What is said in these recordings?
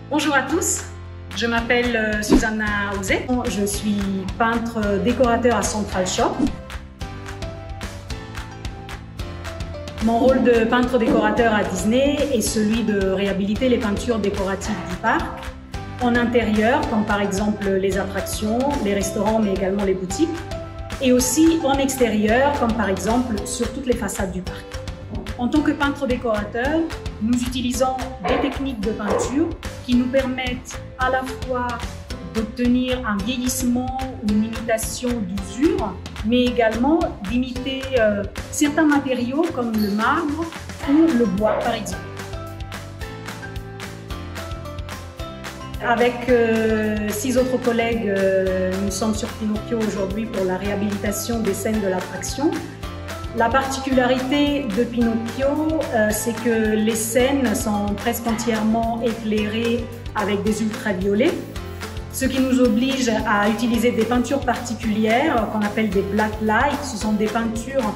Bonjour à tous, je m'appelle Susanna Ouzet. Je suis peintre décorateur à Central Shop. Mon rôle de peintre décorateur à Disney est celui de réhabiliter les peintures décoratives du parc, en intérieur, comme par exemple les attractions, les restaurants, mais également les boutiques, et aussi en extérieur, comme par exemple sur toutes les façades du parc. En tant que peintre décorateur, nous utilisons des techniques de peinture qui nous permettent à la fois d'obtenir un vieillissement ou une imitation d'usure, mais également d'imiter certains matériaux comme le marbre ou le bois par exemple. Avec 6 autres collègues, nous sommes sur Pinocchio aujourd'hui pour la réhabilitation des scènes de l'attraction. La particularité de Pinocchio, c'est que les scènes sont presque entièrement éclairées avec des ultraviolets, ce qui nous oblige à utiliser des peintures particulières qu'on appelle des black light. Ce sont des peintures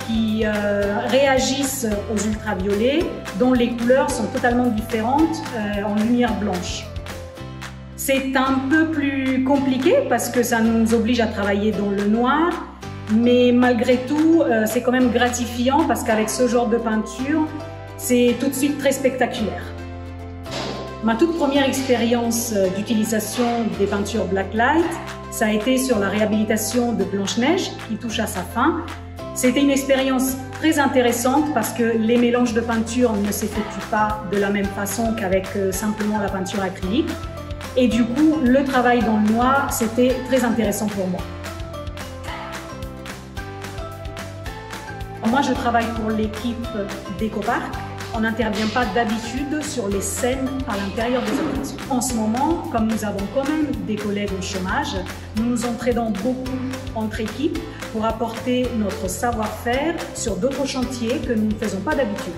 qui réagissent aux ultraviolets, dont les couleurs sont totalement différentes en lumière blanche. C'est un peu plus compliqué parce que ça nous oblige à travailler dans le noir, mais malgré tout, c'est quand même gratifiant parce qu'avec ce genre de peinture, c'est tout de suite très spectaculaire. Ma toute première expérience d'utilisation des peintures Blacklight, ça a été sur la réhabilitation de Blanche-Neige qui touche à sa fin. C'était une expérience très intéressante parce que les mélanges de peinture ne s'effectuent pas de la même façon qu'avec simplement la peinture acrylique. Et du coup, le travail dans le noir, c'était très intéressant pour moi. Moi, je travaille pour l'équipe d'EcoPark. On n'intervient pas d'habitude sur les scènes à l'intérieur des attractions. En ce moment, comme nous avons quand même des collègues au chômage, nous nous entraînons beaucoup entre équipes pour apporter notre savoir-faire sur d'autres chantiers que nous ne faisons pas d'habitude.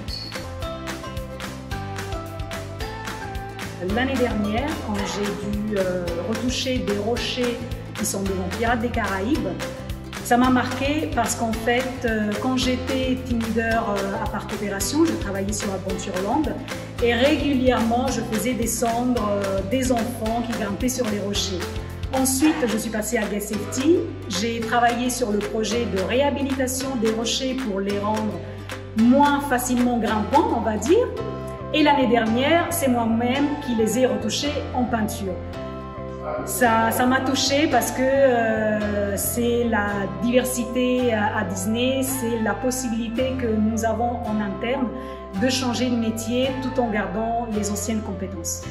L'année dernière, quand j'ai dû retoucher des rochers qui sont devant Pirates des Caraïbes, ça m'a marqué parce qu'en fait, quand j'étais team leader à Parc Opération, je travaillais sur Adventureland et régulièrement je faisais descendre des enfants qui grimpaient sur les rochers. Ensuite, je suis passée à Guest Safety. J'ai travaillé sur le projet de réhabilitation des rochers pour les rendre moins facilement grimpants, on va dire. Et l'année dernière, c'est moi-même qui les ai retouchés en peinture. Ça m'a touchée parce que c'est la diversité à Disney, c'est la possibilité que nous avons en interne de changer de métier tout en gardant les anciennes compétences.